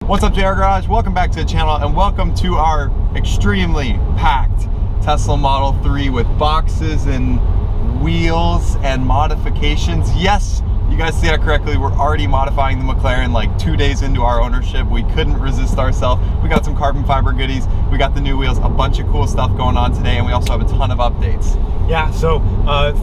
What's up, JR Garage? Welcome back to the channel and welcome to our extremely packed Tesla Model 3 with boxes and wheels and modifications. Yes, you guys see that correctly. We're already modifying the McLaren like 2 days into our ownership. We couldn't resist ourselves. We got some carbon fiber goodies. We got the new wheels, a bunch of cool stuff going on today, and we also have a ton of updates. Yeah, so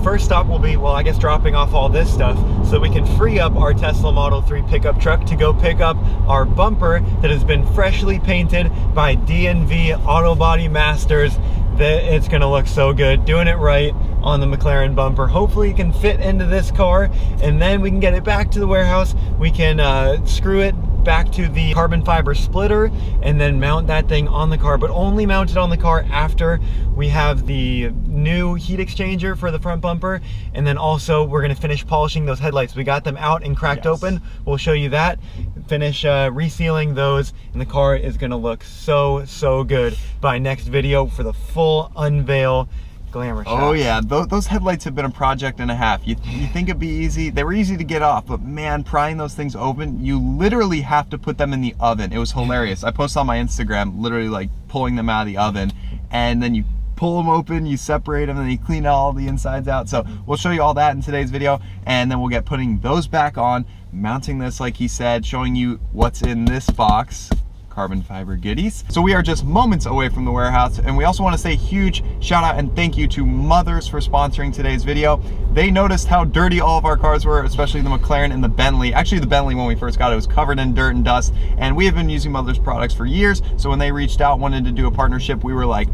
first stop will be, well, I guess dropping off all this stuff so we can free up our Tesla Model 3 pickup truck to go pick up our bumper that has been freshly painted by D&V Auto Body Masters. It's gonna look so good, doing it right on the McLaren bumper. Hopefully it can fit into this car, and then we can get it back to the warehouse. We can screw it back to the carbon fiber splitter and then mount that thing on the car, but only mount it on the car after we have the new heat exchanger for the front bumper. And then also we're gonna finish polishing those headlights. We got them out and cracked open. We'll show you that. Finish resealing those, and the car is gonna look so good by next video for the full unveil glamour shot. Oh yeah, those headlights have been a project and a half. You think it'd be easy? They were easy to get off, but man, prying those things open, you literally have to put them in the oven. It was hilarious. I posted on my Instagram, literally like pulling them out of the oven, and then you pull them open, you separate them, and then you clean all the insides out. So we'll show you all that in today's video, and then we'll get putting those back on, mounting this like he said, showing you what's in this box. Carbon fiber goodies. So we are just moments away from the warehouse, and we also want to say huge shout out and thank you to Mothers for sponsoring today's video. They noticed how dirty all of our cars were, especially the McLaren and the Bentley. Actually, the Bentley, when we first got it, was covered in dirt and dust, and we have been using Mothers products for years. So when they reached out, wanted to do a partnership, we were like,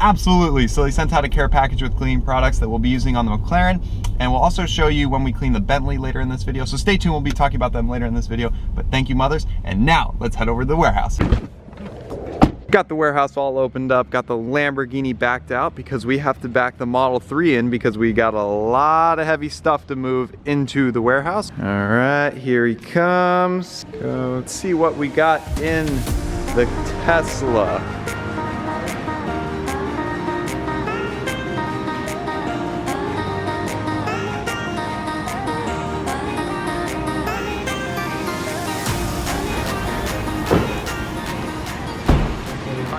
absolutely. So they sent out a care package with cleaning products that we'll be using on the McLaren, and we'll also show you when we clean the Bentley later in this video. So stay tuned, we'll be talking about them later in this video. But thank you, Mothers. And now let's head over to the warehouse. Got the warehouse all opened up, got the Lamborghini backed out because we have to back the Model 3 in because we got a lot of heavy stuff to move into the warehouse. All right, here he comes. Let's see what we got in the Tesla.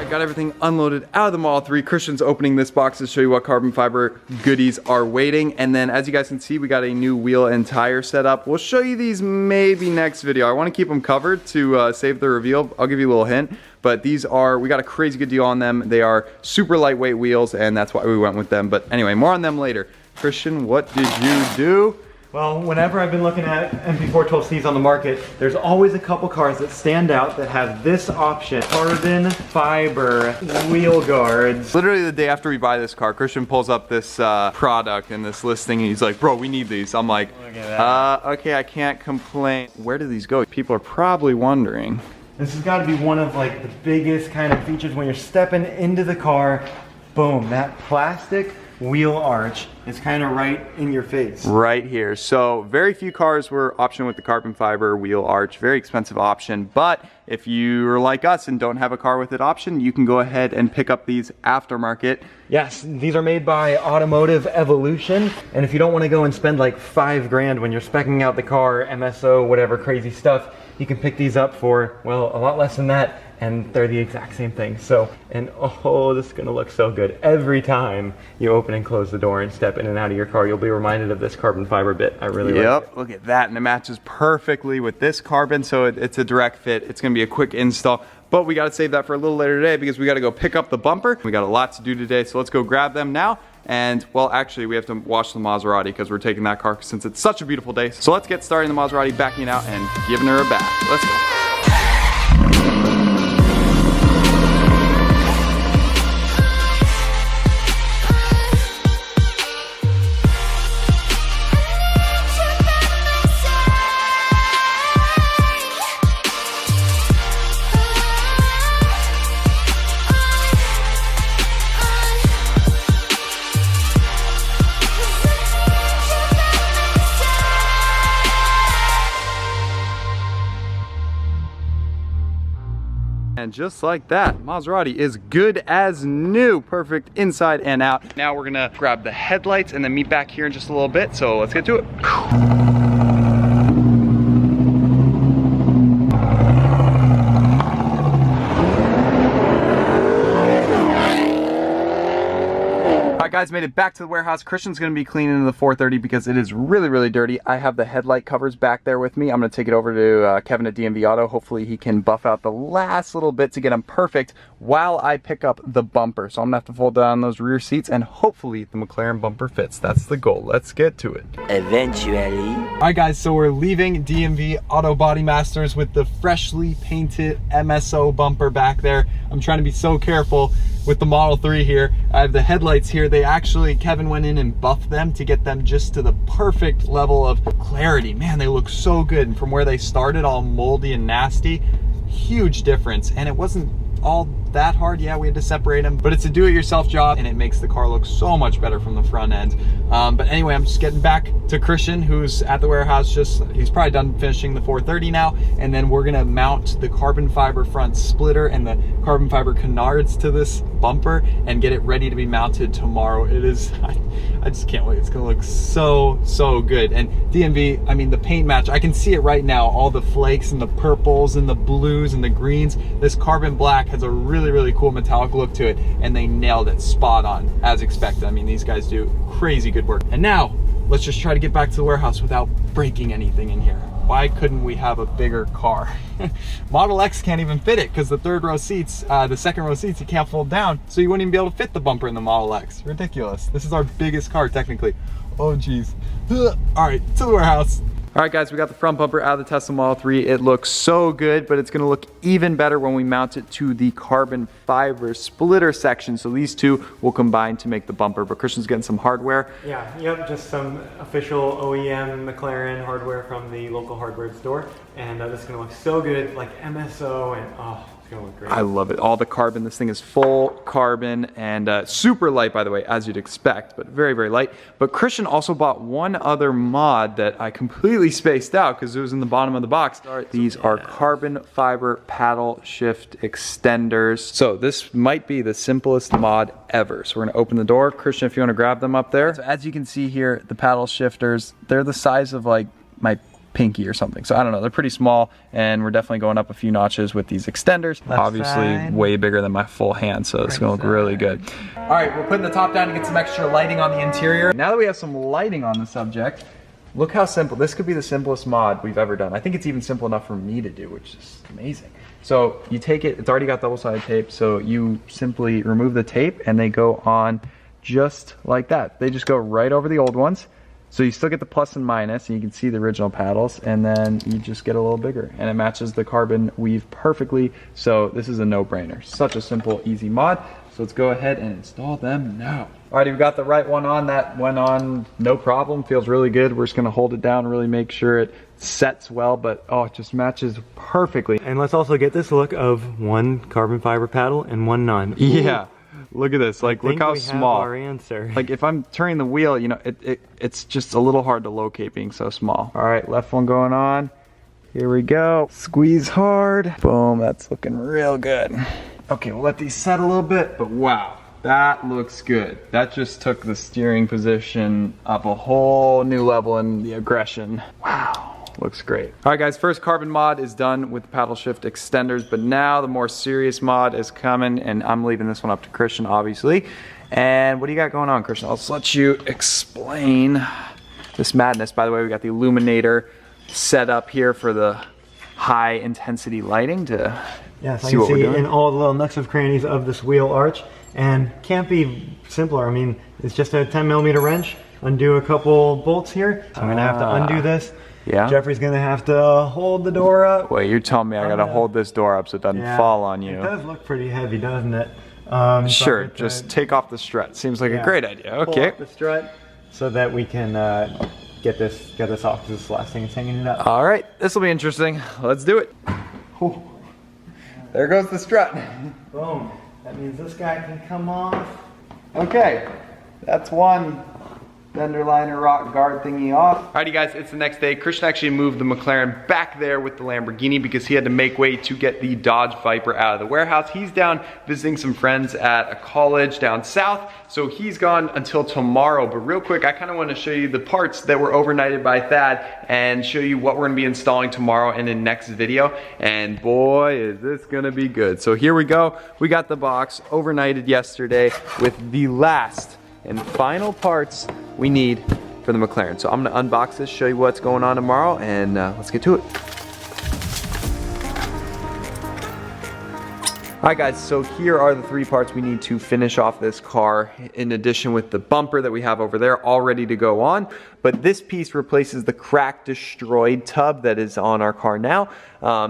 Got everything unloaded out of the Model 3. Christian's opening this box to show you what carbon fiber goodies are waiting. And then as you guys can see, we got a new wheel and tire setup. We'll show you these maybe next video. I want to keep them covered to save the reveal. I'll give you a little hint. But these are, we got a crazy good deal on them. They are super lightweight wheels, and that's why we went with them. But anyway, more on them later. Christian, what did you do? Well, whenever I've been looking at MP4-12Cs on the market, there's always a couple cars that stand out that have this option: carbon fiber wheel guards. Literally the day after we buy this car, Christian pulls up this product and this listing, and he's like, bro, we need these. I'm like, okay, I can't complain. Where do these go? People are probably wondering. This has got to be one of like the biggest kind of features when you're stepping into the car. Boom, that plastic wheel arch is kind of right in your face. Right here. So very few cars were optioned with the carbon fiber wheel arch. Very expensive option. But if you're like us and don't have a car with it option, you can go ahead and pick up these aftermarket. Yes, these are made by Automotive Evolution. And if you don't want to go and spend like $5 grand when you're speccing out the car, MSO, whatever crazy stuff, you can pick these up for, well, a lot less than that, and they're the exact same thing. So, and oh, this is gonna look so good. Every time you open and close the door and step in and out of your car, you'll be reminded of this carbon fiber bit. I really like it. Yep, look at that, and it matches perfectly with this carbon, so it's a direct fit. It's gonna be a quick install, but we gotta save that for a little later today because we gotta go pick up the bumper. We got a lot to do today, so let's go grab them now. And, well, actually, we have to wash the Maserati because we're taking that car since it's such a beautiful day. So let's get started in the Maserati, backing it out and giving her a bath. Let's go. And just like that, Maserati is good as new. Perfect inside and out. Now we're gonna grab the headlights and then meet back here in just a little bit. So let's get to it. Guys, made it back to the warehouse. Christian's gonna be cleaning the 430 because it is really, really dirty. I have the headlight covers back there with me. I'm gonna take it over to Kevin at DMV Auto. Hopefully he can buff out the last little bit to get them perfect while I pick up the bumper. So I'm gonna have to fold down those rear seats and hopefully the McLaren bumper fits. That's the goal. Let's get to it. Eventually. All right, guys, so we're leaving DMV Auto Body Masters with the freshly painted MSO bumper back there. I'm trying to be so careful with the Model 3 here. I have the headlights here. They actually, Kevin went in and buffed them to get them just to the perfect level of clarity. Man, they look so good. And from where they started, all moldy and nasty, huge difference. And it wasn't all that hard. Yeah, we had to separate them, but it's a do-it-yourself job and it makes the car look so much better from the front end. But anyway, I'm just getting back to Christian, who's at the warehouse. He's probably done finishing the 430 now, and then we're gonna mount the carbon fiber front splitter and the carbon fiber canards to this bumper and get it ready to be mounted tomorrow. It is, I just can't wait. It's gonna look so good. And DMV, I mean, the paint match, I can see it right now, all the flakes and the purples and the blues and the greens. This carbon black has a really cool metallic look to it, and they nailed it spot on as expected. I mean, these guys do crazy good work. And now let's just try to get back to the warehouse without breaking anything in here. Why couldn't we have a bigger car? Model X can't even fit it because the third row seats, the second row seats, you can't fold down, so you wouldn't even be able to fit the bumper in the Model X. Ridiculous. This is our biggest car technically. Oh geez. All right, to the warehouse. All right, guys, we got the front bumper out of the Tesla Model 3. It looks so good, but it's gonna look even better when we mount it to the carbon fiber splitter section. So these two will combine to make the bumper, but Christian's getting some hardware. Yeah, yep, just some official OEM McLaren hardware from the local hardware store. And this is gonna look so good, like MSO, and oh, it's gonna look great. I love it. All the carbon, this thing is full carbon and super light, by the way, as you'd expect, but very light. But Christian also bought one other mod that I completely spaced out because it was in the bottom of the box. These are carbon fiber paddle shift extenders. So this might be the simplest mod ever. So we're gonna open the door. Christian, if you wanna grab them up there. So as you can see here, the paddle shifters, they're the size of like my pinky or something. So I don't know, they're pretty small, and we're definitely going up a few notches with these extenders. Obviously way bigger than my full hand, so it's gonna look really good. All right, we're putting the top down to get some extra lighting on the interior. Now that we have some lighting on the subject, look how simple. This could be the simplest mod we've ever done. I think it's even simple enough for me to do, which is amazing. So you take it, it's already got double-sided tape, so you simply remove the tape and they go on just like that. They just go right over the old ones. So you still get the plus and minus, and you can see the original paddles, and then you just get a little bigger, and it matches the carbon weave perfectly. So this is a no-brainer. Such a simple, easy mod. So let's go ahead and install them now. All right, we've got the right one on. That went on no problem. Feels really good. We're just gonna hold it down, really make sure it sets well, but oh, it just matches perfectly. And let's also get this look of one carbon fiber paddle and one non. Yeah. Look at this, like look how small. Our answer. Like if I'm turning the wheel, you know, it's just a little hard to locate being so small. All right, left one going on. Here we go. Squeeze hard. Boom, that's looking real good. Okay, we'll let these set a little bit, but wow, that looks good. That just took the steering position up a whole new level in the aggression. Wow. Looks great. All right, guys, first carbon mod is done with the paddle shift extenders, but now the more serious mod is coming, and I'm leaving this one up to Christian, obviously. And what do you got going on, Christian? I'll just let you explain this madness. By the way, we got the illuminator set up here for the high intensity lighting to see what we're doing. In all the little nooks and crannies of this wheel arch, and can't be simpler. I mean, it's just a 10mm wrench, undo a couple bolts here. So I'm gonna have to undo this. Yeah. Jeffrey's gonna have to hold the door up. Wait, you're telling me I gotta hold this door up so it doesn't fall on you. It does look pretty heavy, doesn't it? Sure, just take off the strut. Seems like a great idea. Okay. Pull off the strut so that we can get this off, because this is the last thing that's hanging it up. All right, this will be interesting. Let's do it. Ooh. There goes the strut. Boom. That means this guy can come off. Okay, that's one fender liner rock guard thingy off. Alrighty guys, it's the next day. Christian actually moved the McLaren back there with the Lamborghini because he had to make way to get the Dodge Viper out of the warehouse. He's down visiting some friends at a college down south, so he's gone until tomorrow. But real quick, I kind of want to show you the parts that were overnighted by Thad and show you what we're going to be installing tomorrow in the next video. And boy, is this going to be good. So here we go. We got the box overnighted yesterday with the last and final parts we need for the McLaren. So I'm gonna unbox this, show you what's going on tomorrow, and let's get to it. Alright guys, so here are the 3 parts we need to finish off this car, in addition with the bumper that we have over there all ready to go on. But this piece replaces the cracked, destroyed tub that is on our car now.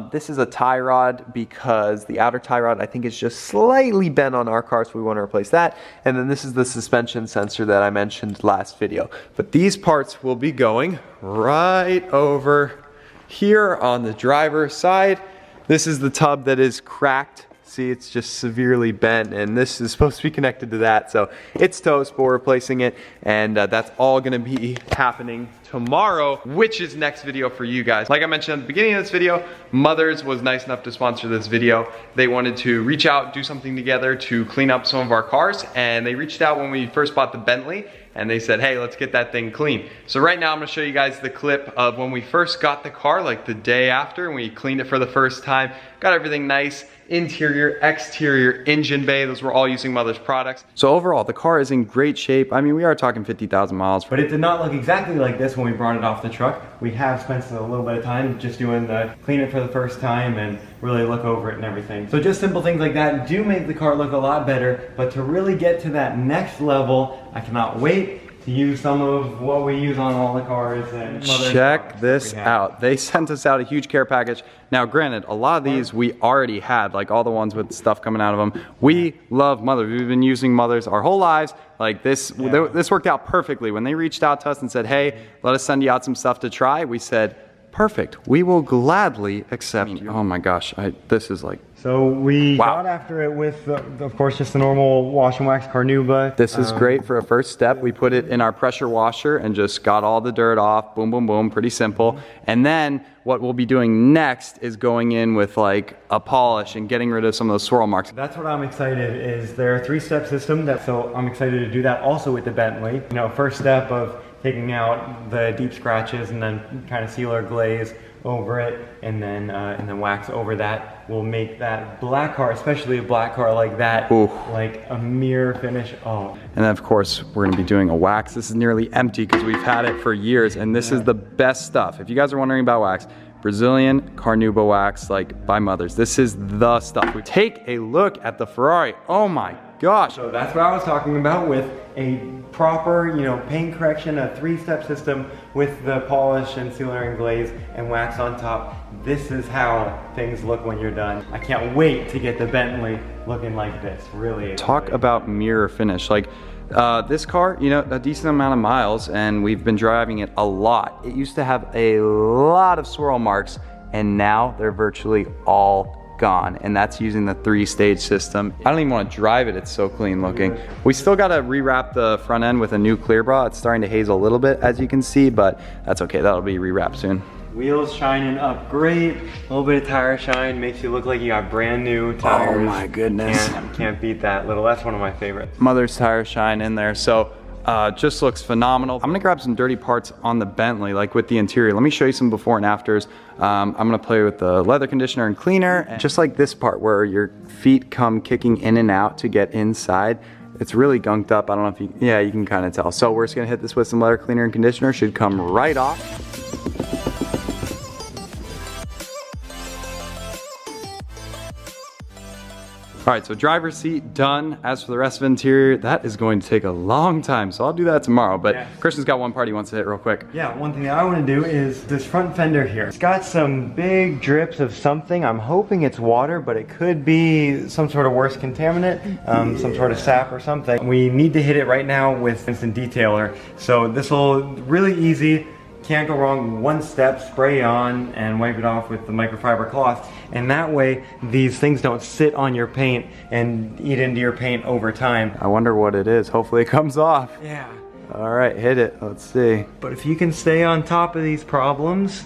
This is a tie rod because the outer tie rod I think is just slightly bent on our car, so we want to replace that. And then this is the suspension sensor that I mentioned last video. But these parts will be going right over here on the driver's side. This is the tub that is cracked. See, it's just severely bent, and this is supposed to be connected to that, so it's toast, but we're replacing it, and that's all gonna be happening tomorrow, which is next video for you guys. Like I mentioned at the beginning of this video, Mothers was nice enough to sponsor this video. They wanted to reach out, do something together to clean up some of our cars, and they reached out when we first bought the Bentley, and they said, hey, let's get that thing clean. So right now I'm gonna show you guys the clip of when we first got the car, like the day after, and we cleaned it for the first time, got everything nice, interior, exterior, engine bay, those were all using Mother's products. So overall, the car is in great shape. I mean, we are talking 50,000 miles. But it did not look exactly like this when we brought it off the truck. We have spent a little bit of time just doing the clean it for the first time and really look over it and everything. So just simple things like that do make the car look a lot better, but to really get to that next level, I cannot wait to use some of what we use on all the cars. And check this out. They sent us out a huge care package. Now granted, a lot of these we already had, like all the ones with stuff coming out of them. We love Mothers. We've been using Mothers our whole lives. Like this worked out perfectly. When they reached out to us and said, hey, let us send you out some stuff to try, we said, perfect, we will gladly accept. Oh my gosh, this is like, so we got after it with, of course, just the normal wash and wax Carnauba. This is great for a first step. We put it in our pressure washer and just got all the dirt off. Boom, boom, boom, pretty simple. And then what we'll be doing next is going in with like a polish and getting rid of some of those swirl marks. That's what I'm excited is their 3-step system. So I'm excited to do that also with the Bentley. You know, first step of taking out the deep scratches and then kind of sealer glaze over it, and then wax over that will make that black car, especially a black car like that, like a mirror finish. Oh. And then of course we're gonna be doing a wax. This is nearly empty because we've had it for years, and this is the best stuff. If you guys are wondering about wax, Brazilian Carnauba wax, like by Mothers. This is the stuff. We take a look at the Ferrari. Oh my gosh. So that's what I was talking about with a proper, you know, paint correction, a 3-step system with the polish and sealer and glaze and wax on top. This is how things look when you're done. I can't wait to get the Bentley looking like this, really. Talk about mirror finish. Like this car, you know, a decent amount of miles, and we've been driving it a lot. It used to have a lot of swirl marks, and now they're virtually all gone, and that's using the 3-stage system. I don't even want to drive it, it's so clean looking. We still got to rewrap the front end with a new clear bra. It's starting to haze a little bit, as you can see, but that's okay, that'll be rewrapped soon. Wheels shining up great, a little bit of tire shine, makes you look like you got brand new tires. Oh my goodness. Can't beat that little, that's one of my favorites. Mother's tire shine in there, so just looks phenomenal. I'm gonna grab some dirty parts on the Bentley, like with the interior. Let me show you some before and afters. I'm gonna play with the leather conditioner and cleaner, and just like this part where your feet come kicking in and out to get inside. It's really gunked up. I don't know if you, yeah, you can kind of tell. So we're just gonna hit this with some leather cleaner and conditioner. Should come right off. All right, so driver's seat done. As for the rest of the interior, that is going to take a long time, so I'll do that tomorrow. But yeah. Christian's got one part he wants to hit real quick. Yeah, one thing that I want to do is this front fender here. It's got some big drips of something. I'm hoping it's water, but it could be some sort of worse contaminant, some sort of sap or something. We need to hit it right now with instant detailer. So this will really easy. Can't go wrong, 1 step, spray on and wipe it off with the microfiber cloth, and that way these things don't sit on your paint and eat into your paint over time. I wonder what it is. Hopefully it comes off. Yeah. All right, hit it. Let's see. But if you can stay on top of these problems,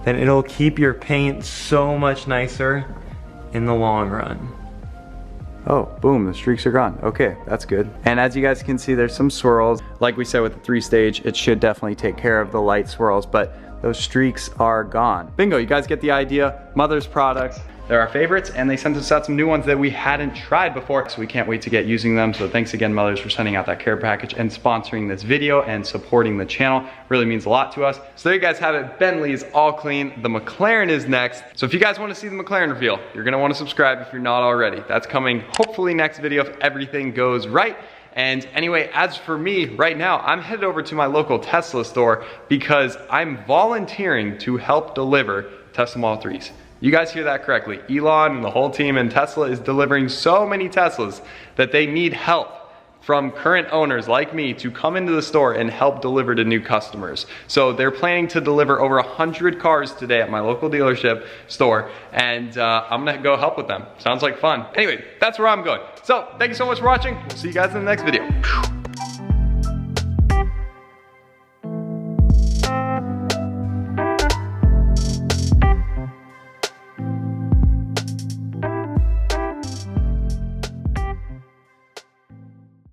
then it'll keep your paint so much nicer in the long run. Oh, boom, the streaks are gone. Okay, that's good. And as you guys can see, there's some swirls. Like we said with the 3-stage, it should definitely take care of the light swirls, but those streaks are gone. Bingo, you guys get the idea. Mother's products. they're our favorites, and they sent us out some new ones that we hadn't tried before, so we can't wait to get using them. So thanks again, Mothers, for sending out that care package and sponsoring this video and supporting the channel. Really means a lot to us. So there you guys have it. Bentley is all clean. The McLaren is next. So if you guys want to see the McLaren reveal, you're gonna want to subscribe if you're not already. That's coming hopefully next video if everything goes right. And anyway, as for me right now, I'm headed over to my local Tesla store because I'm volunteering to help deliver Tesla Model 3s. You guys hear that correctly. Elon and the whole team in Tesla is delivering so many Teslas that they need help from current owners like me to come into the store and help deliver to new customers. So they're planning to deliver over 100 cars today at my local dealership store, and I'm gonna go help with them. Sounds like fun. Anyway, that's where I'm going. So thank you so much for watching. We'll see you guys in the next video.